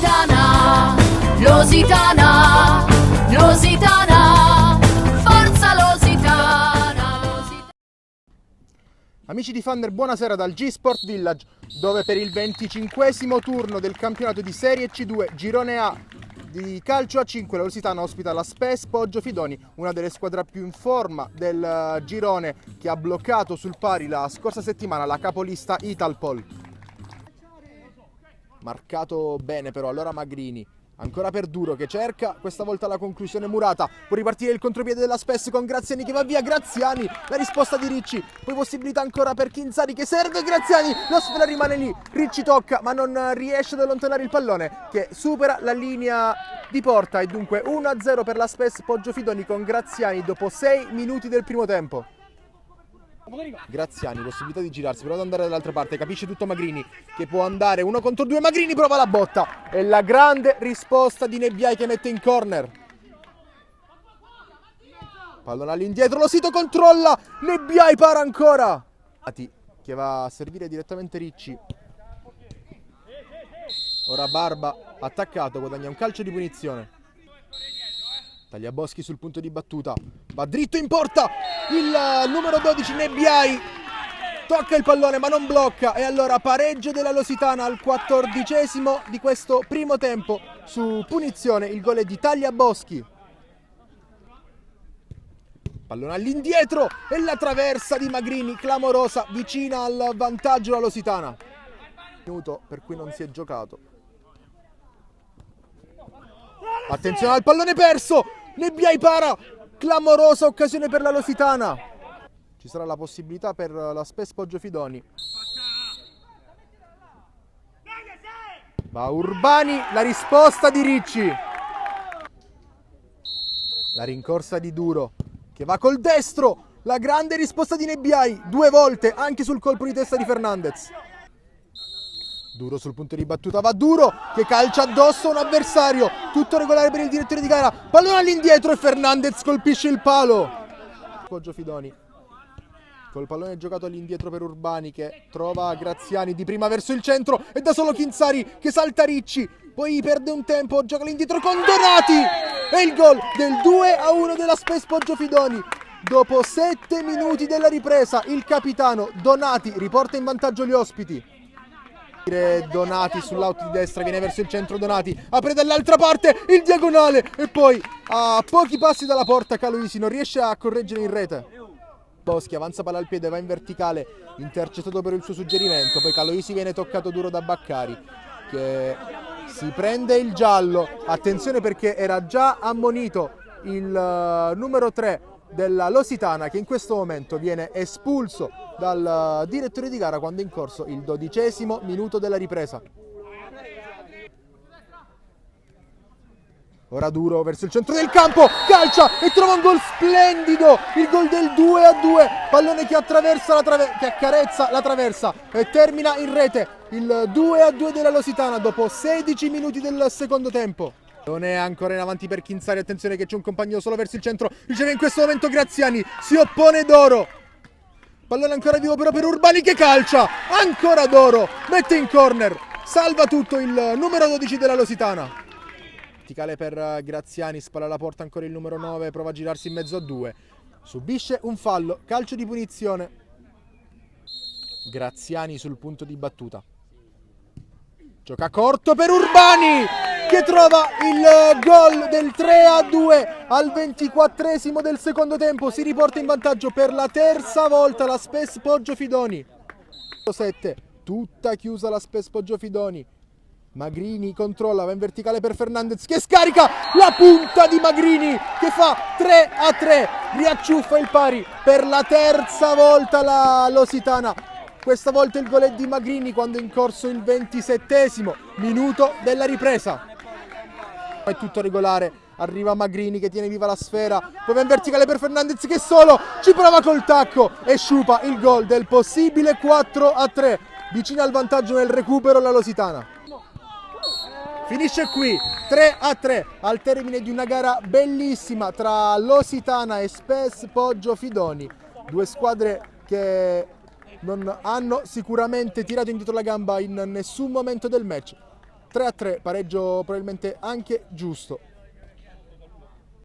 Lositana, Lositana, Lositana, forza Lositana, Lositana. Amici di Thunder, buonasera dal G-Sport Village, dove per il 25esimo turno del campionato di Serie C2 Girone A di calcio a 5 la Lusitana ospita la Spes Poggio Fidoni, una delle squadre più in forma del girone, che ha bloccato sul pari la scorsa settimana la capolista Italpol. Marcato bene però allora Magrini, ancora per Duro che cerca questa volta la conclusione murata. Può ripartire il contropiede della Spes con Graziani che va via. Graziani, la risposta di Ricci, poi possibilità ancora per Chinzari che serve Graziani, la sfera rimane lì, Ricci tocca ma non riesce ad allontanare il pallone che supera la linea di porta e dunque 1-0 per la Spes Poggio Fidoni con Graziani dopo 6 minuti del primo tempo. Graziani, possibilità di girarsi, però ad andare dall'altra parte, capisce tutto Magrini che può andare 1 contro 2, Magrini prova la botta e la grande risposta di Nebbiai che mette in corner. Pallone all'indietro, Losito controlla, Nebbiai para ancora, che va a servire direttamente Ricci. Ora Barba, attaccato, guadagna un calcio di punizione. Tagliaboschi sul punto di battuta, va dritto in porta, il numero 12 Nebbiai tocca il pallone ma non blocca e allora pareggio della Lositana al 14esimo di questo primo tempo. Su punizione il gol è di Tagliaboschi. Pallone all'indietro e la traversa di Magrini clamorosa, vicina al vantaggio la Lositana. Minuto per cui non si è giocato. Attenzione al pallone perso, Nebbiai para, clamorosa occasione per la Lositana. Ci sarà la possibilità per la Spes Poggio Fidoni. Va Urbani, la risposta di Ricci. La rincorsa di Duro che va col destro, la grande risposta di Nebbiai, 2 volte anche sul colpo di testa di Fernandez. Duro sul punto di battuta, va Duro che calcia addosso un avversario, tutto regolare per il direttore di gara, pallone all'indietro e Fernandez colpisce il palo. Poggio Fidoni col pallone giocato all'indietro per Urbani che trova Graziani di prima verso il centro e da solo Chinzari che salta Ricci, poi perde un tempo, gioca all'indietro con Donati e il gol del 2-1 della Spes Poggio Fidoni. Dopo 7 minuti della ripresa il capitano Donati riporta in vantaggio gli ospiti. Donati sull'out di destra, viene verso il centro, Donati apre dall'altra parte il diagonale e poi a pochi passi dalla porta Caloisi non riesce a correggere in rete. Boschi avanza palla al piede, va in verticale, intercettato per il suo suggerimento, poi Caloisi viene toccato duro da Baccari che si prende il giallo. Attenzione perché era già ammonito il numero 3 della Lositana che in questo momento viene espulso dal direttore di gara quando è in corso il 12esimo minuto della ripresa. Ora Duro verso il centro del campo, calcia e trova un gol splendido, il gol del 2-2, pallone che attraversa che accarezza la traversa e termina in rete, il 2-2 della Lositana dopo 16 minuti del secondo tempo. Non è ancora in avanti per Chinzari, attenzione che c'è un compagno solo verso il centro, riceve in questo momento Graziani, si oppone Doro, pallone ancora vivo però per Urbani che calcia, ancora Doro, mette in corner, salva tutto il numero 12 della Lositana. Verticale per Graziani, spalla alla porta ancora il numero 9, prova a girarsi in mezzo a 2, subisce un fallo, calcio di punizione, Graziani sul punto di battuta. Gioca corto per Urbani che trova il gol del 3-2 al 24esimo del secondo tempo. Si riporta in vantaggio per la terza volta la Spes Poggio Fidoni. 7, tutta chiusa la Spes Poggio Fidoni. Magrini controlla, va in verticale per Fernandez che scarica la punta di Magrini che fa 3-3, riacciuffa il pari per la terza volta la Lositana. Questa volta il gol è di Magrini quando è in corso il 27esimo minuto della ripresa. È tutto regolare, arriva Magrini che tiene viva la sfera, poi va in verticale per Fernandez che solo ci prova col tacco e sciupa il gol del possibile 4-3, vicina al vantaggio nel recupero la Lositana. Finisce qui 3-3 al termine di una gara bellissima tra Lositana e Spes Poggio Fidoni, due squadre che non hanno sicuramente tirato indietro la gamba in nessun momento del match. 3-3, pareggio probabilmente anche giusto.